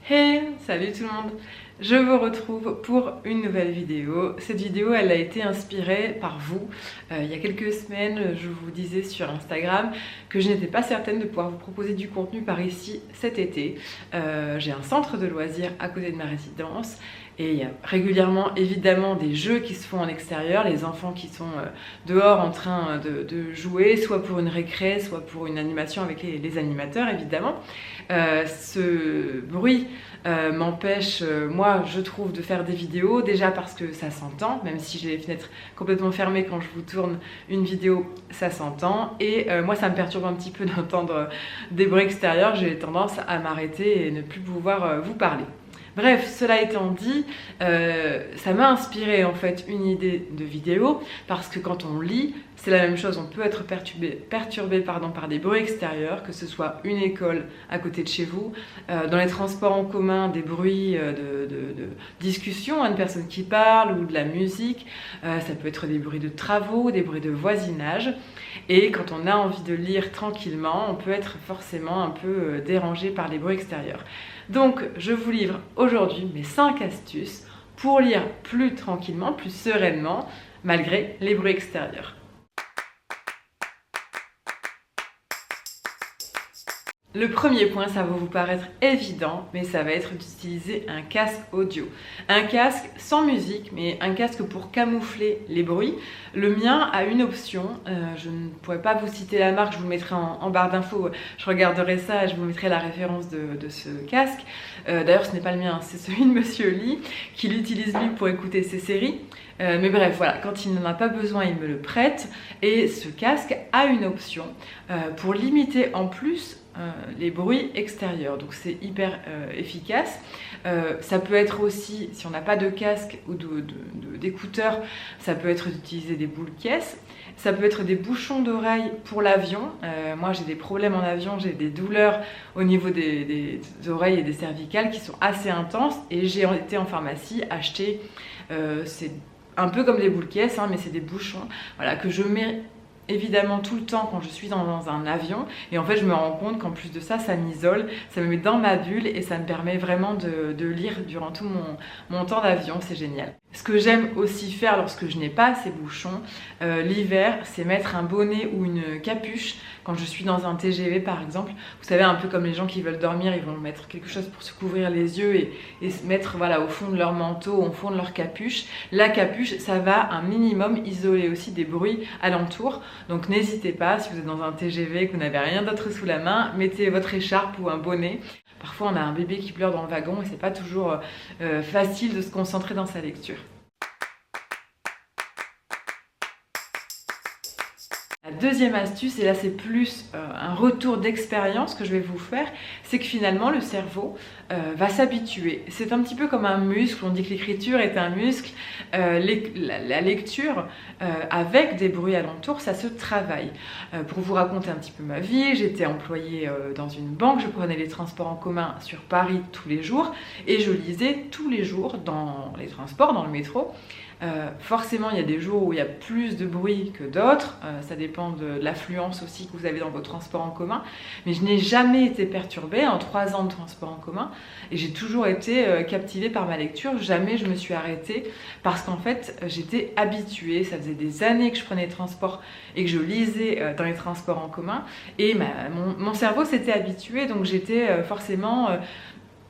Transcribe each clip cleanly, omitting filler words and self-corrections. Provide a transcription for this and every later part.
Hey, salut tout le monde! Je vous retrouve pour une nouvelle vidéo. Cette vidéo, elle a été inspirée par vous. Il y a quelques semaines, je vous disais sur Instagram que je n'étais pas certaine de pouvoir vous proposer du contenu par ici cet été. J'ai un centre de loisirs à côté de ma résidence. Et il y a régulièrement évidemment des jeux qui se font en extérieur, les enfants qui sont dehors en train de jouer, soit pour une récré, soit pour une animation avec les animateurs évidemment. Ce bruit m'empêche, moi je trouve, de faire des vidéos, déjà parce que ça s'entend, même si j'ai les fenêtres complètement fermées quand je vous tourne une vidéo, ça s'entend. Et moi ça me perturbe un petit peu d'entendre des bruits extérieurs, j'ai tendance à m'arrêter et ne plus pouvoir vous parler. Bref, cela étant dit, ça m'a inspiré en fait une idée de vidéo parce que quand on lit, c'est la même chose, on peut être perturbé par des bruits extérieurs, que ce soit une école à côté de chez vous, dans les transports en commun, des bruits de discussion, de personnes qui parlent ou de la musique, ça peut être des bruits de travaux, des bruits de voisinage. Et quand on a envie de lire tranquillement, on peut être forcément un peu dérangé par les bruits extérieurs. Donc je vous livre aujourd'hui mes 5 astuces pour lire plus tranquillement, plus sereinement, malgré les bruits extérieurs. Le premier point, ça va vous paraître évident, mais ça va être d'utiliser un casque audio. Un casque sans musique, mais un casque pour camoufler les bruits. Le mien a une option, je ne pourrais pas vous citer la marque, je vous le mettrai en barre d'infos, je regarderai ça et je vous mettrai la référence de ce casque. D'ailleurs ce n'est pas le mien, c'est celui de Monsieur Lee, qui l'utilise lui pour écouter ses séries. Mais bref, voilà, quand il n'en a pas besoin, il me le prête. Et ce casque a une option pour limiter en plus les bruits extérieurs, donc c'est hyper efficace. Ça peut être aussi, si on n'a pas de casque ou d'écouteurs, ça peut être d'utiliser des boules caisses. Ça peut être des bouchons d'oreille pour l'avion. Moi j'ai des problèmes en avion, j'ai des douleurs au niveau des oreilles et des cervicales qui sont assez intenses, et j'ai été en pharmacie acheter, c'est un peu comme des boules caisses, mais c'est des bouchons, voilà, que je mets évidemment tout le temps quand je suis dans un avion. Et en fait je me rends compte qu'en plus de ça, ça m'isole, ça me met dans ma bulle et ça me permet vraiment de lire durant tout mon temps d'avion. C'est génial. Ce que j'aime aussi faire lorsque je n'ai pas ces bouchons l'hiver, c'est mettre un bonnet ou une capuche quand je suis dans un TGV par exemple. Vous savez, un peu comme les gens qui veulent dormir, ils vont mettre quelque chose pour se couvrir les yeux et se mettre, voilà, au fond de leur manteau, au fond de leur capuche. La capuche, ça va un minimum isoler aussi des bruits alentours. Donc n'hésitez pas, si vous êtes dans un TGV et que vous n'avez rien d'autre sous la main, mettez votre écharpe ou un bonnet. Parfois on a un bébé qui pleure dans le wagon et c'est pas toujours facile de se concentrer dans sa lecture. La deuxième astuce, et là c'est plus un retour d'expérience que je vais vous faire, c'est que finalement le cerveau va s'habituer. C'est un petit peu comme un muscle, on dit que l'écriture est un muscle, la lecture avec des bruits alentours, ça se travaille. Pour vous raconter un petit peu ma vie, j'étais employée dans une banque, je prenais les transports en commun sur Paris tous les jours et je lisais tous les jours dans les transports, dans le métro. Forcément il y a des jours où il y a plus de bruit que d'autres, ça dépend de l'affluence aussi que vous avez dans vos transports en commun, mais je n'ai jamais été perturbée en 3 ans de transport en commun et j'ai toujours été captivée par ma lecture. Jamais je me suis arrêtée parce qu'en fait j'étais habituée, ça faisait des années que je prenais les transports et que je lisais dans les transports en commun et mon cerveau s'était habitué, donc j'étais forcément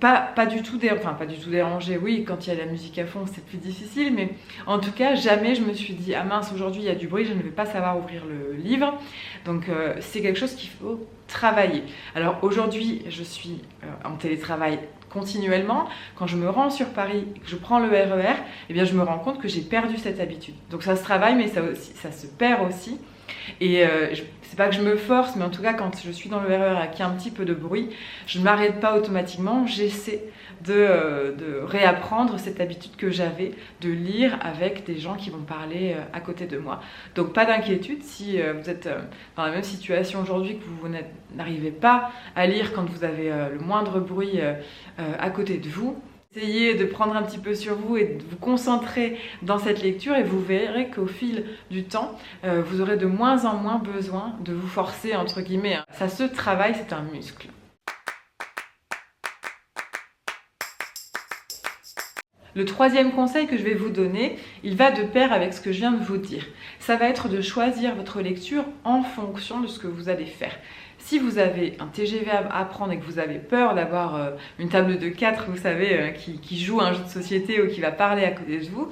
pas du tout dérangée. Oui, quand il y a la musique à fond c'est plus difficile, mais en tout cas jamais je me suis dit ah mince, aujourd'hui il y a du bruit, je ne vais pas savoir ouvrir le livre. Donc c'est quelque chose qu'il faut travailler. Alors aujourd'hui je suis en télétravail continuellement. Quand je me rends sur Paris et que je prends le RER, eh bien je me rends compte que j'ai perdu cette habitude. Donc ça se travaille, mais ça se perd aussi. Et c'est pas que je me force, mais en tout cas quand je suis dans le RER et qu'il y a un petit peu de bruit, je ne m'arrête pas automatiquement, j'essaie de réapprendre cette habitude que j'avais de lire avec des gens qui vont parler à côté de moi. Donc pas d'inquiétude si vous êtes dans la même situation aujourd'hui, que vous n'arrivez pas à lire quand vous avez le moindre bruit à côté de vous. Essayez de prendre un petit peu sur vous et de vous concentrer dans cette lecture et vous verrez qu'au fil du temps, vous aurez de moins en moins besoin de vous forcer, entre guillemets. Ça se travaille, c'est un muscle. Le troisième conseil que je vais vous donner, il va de pair avec ce que je viens de vous dire. Ça va être de choisir votre lecture en fonction de ce que vous allez faire. Si vous avez un TGV à apprendre et que vous avez peur d'avoir une table de 4, vous savez, qui joue à un jeu de société ou qui va parler à côté de vous,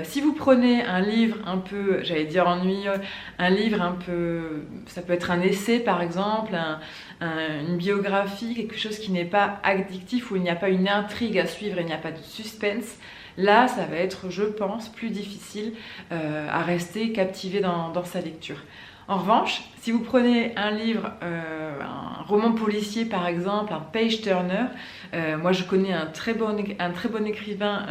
si vous prenez un livre un peu, j'allais dire ennuyeux, un livre un peu, ça peut être un essai par exemple, une biographie, quelque chose qui n'est pas addictif, où il n'y a pas une intrigue à suivre, il n'y a pas de suspense, là ça va être, je pense, plus difficile à rester captivé dans sa lecture. En revanche, si vous prenez un livre, un roman policier par exemple, un page-turner, moi je connais un très bon écrivain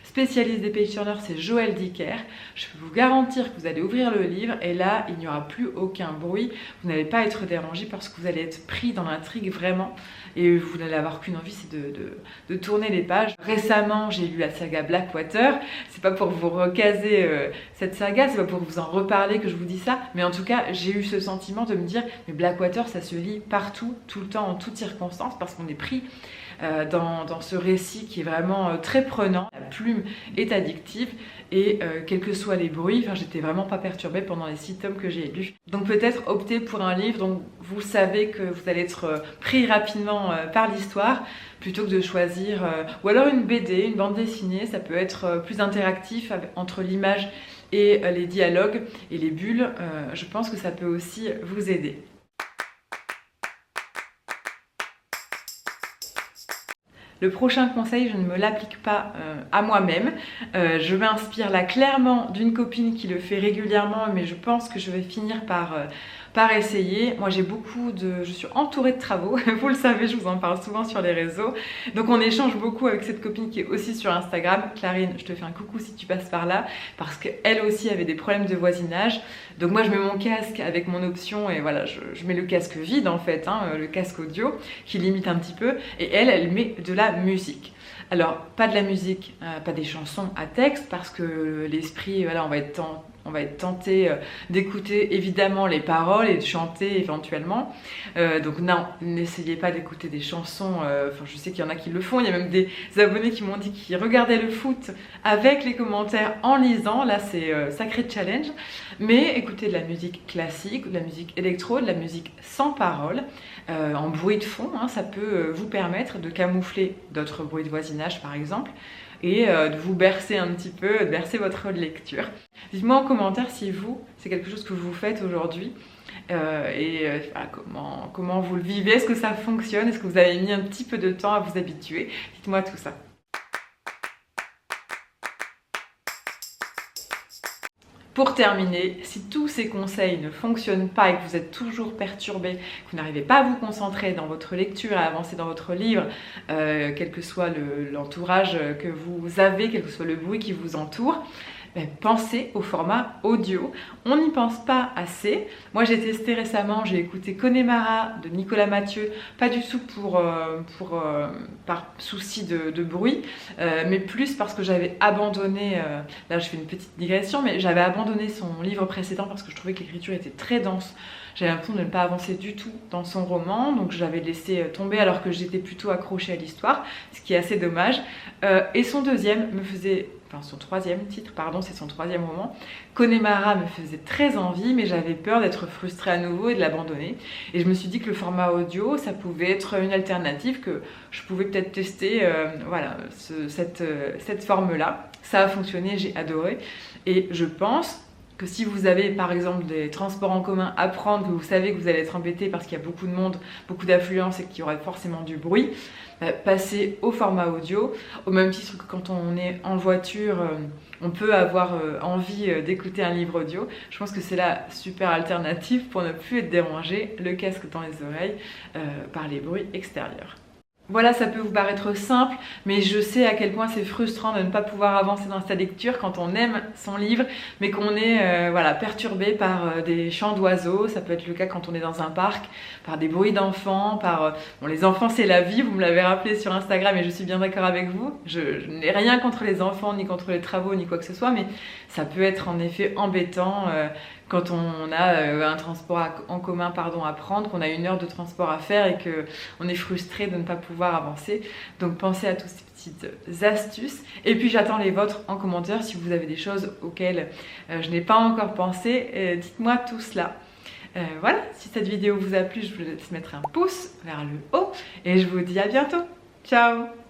spécialiste des page-turners, c'est Joël Dicker. Je peux vous garantir que vous allez ouvrir le livre et là, il n'y aura plus aucun bruit. Vous n'allez pas être dérangé parce que vous allez être pris dans l'intrigue vraiment et vous n'allez avoir qu'une envie, c'est de tourner les pages. Récemment, j'ai lu la saga Blackwater. C'est pas pour vous recaser cette saga, c'est pas pour vous en reparler que je vous dis ça, mais en tout cas, j'ai eu ce sentiment de me dire mais Blackwater ça se lit partout, tout le temps, en toutes circonstances parce qu'on est pris dans ce récit qui est vraiment très prenant. La plume est addictive et quels que soient les bruits, j'étais vraiment pas perturbée pendant les 6 tomes que j'ai lus. Donc peut-être opter pour un livre dont vous savez que vous allez être pris rapidement par l'histoire plutôt que de choisir ou alors une BD, une bande dessinée, ça peut être plus interactif entre l'image et les dialogues et les bulles, je pense que ça peut aussi vous aider. Le prochain conseil, je ne me l'applique pas à moi-même. Je m'inspire là clairement d'une copine qui le fait régulièrement, mais je pense que je vais finir par essayer. Moi, je suis entourée de travaux. Vous le savez, je vous en parle souvent sur les réseaux. Donc, on échange beaucoup avec cette copine qui est aussi sur Instagram. Clarine, je te fais un coucou si tu passes par là, parce qu'elle aussi avait des problèmes de voisinage. Donc, moi, je mets mon casque avec mon option et voilà, je mets le casque vide en fait, le casque audio qui limite un petit peu. Et elle met de la musique. Alors, pas de la musique, pas des chansons à texte, parce que l'esprit, voilà, on va être tenté d'écouter évidemment les paroles et de chanter éventuellement. Donc non, n'essayez pas d'écouter des chansons, je sais qu'il y en a qui le font, il y a même des abonnés qui m'ont dit qu'ils regardaient le foot avec les commentaires en lisant, là c'est sacré challenge. Mais écoutez de la musique classique, de la musique électro, de la musique sans paroles, en bruit de fond, ça peut vous permettre de camoufler d'autres bruits de voisinage par exemple, et de vous bercer un petit peu, de bercer votre lecture. Dites-moi en commentaire si c'est quelque chose que vous faites aujourd'hui voilà, comment vous le vivez, est-ce que ça fonctionne, est-ce que vous avez mis un petit peu de temps à vous habituer, dites-moi tout ça. Pour terminer, si tous ces conseils ne fonctionnent pas et que vous êtes toujours perturbé, que vous n'arrivez pas à vous concentrer dans votre lecture, à avancer dans votre livre, quel que soit l'entourage que vous avez, quel que soit le bruit qui vous entoure, pensez au format audio. On n'y pense pas assez. Moi j'ai testé récemment, j'ai écouté Connemara de Nicolas Mathieu, pas du tout par souci de bruit, mais plus parce que j'avais abandonné, là je fais une petite digression, mais j'avais abandonné son livre précédent parce que je trouvais que l'écriture était très dense. J'avais l'impression de ne pas avancer du tout dans son roman, donc je l'avais laissé tomber alors que j'étais plutôt accrochée à l'histoire, ce qui est assez dommage. Et son troisième titre, c'est son troisième roman. Connemara me faisait très envie, mais j'avais peur d'être frustrée à nouveau et de l'abandonner. Et je me suis dit que le format audio, ça pouvait être une alternative, que je pouvais peut-être tester cette forme-là. Ça a fonctionné, j'ai adoré. Et je pense que si vous avez par exemple des transports en commun à prendre, que vous savez que vous allez être embêté parce qu'il y a beaucoup de monde, beaucoup d'affluence et qu'il y aura forcément du bruit, passez au format audio, au même titre que quand on est en voiture, on peut avoir envie d'écouter un livre audio. Je pense que c'est la super alternative pour ne plus être dérangé, le casque dans les oreilles, par les bruits extérieurs. Voilà, ça peut vous paraître simple, mais je sais à quel point c'est frustrant de ne pas pouvoir avancer dans sa lecture quand on aime son livre, mais qu'on est perturbé par des chants d'oiseaux. Ça peut être le cas quand on est dans un parc, par des bruits d'enfants, les enfants c'est la vie, vous me l'avez rappelé sur Instagram et je suis bien d'accord avec vous. Je n'ai rien contre les enfants, ni contre les travaux, ni quoi que ce soit, mais ça peut être en effet embêtant quand on a un transport en commun à prendre, qu'on a 1 heure de transport à faire et qu'on est frustré de ne pas pouvoir avancer. Donc pensez à tous ces petits petites astuces. Et puis j'attends les vôtres en commentaire si vous avez des choses auxquelles je n'ai pas encore pensé. Dites-moi tout cela. Voilà, si cette vidéo vous a plu, je vous laisse mettre un pouce vers le haut et je vous dis à bientôt. Ciao!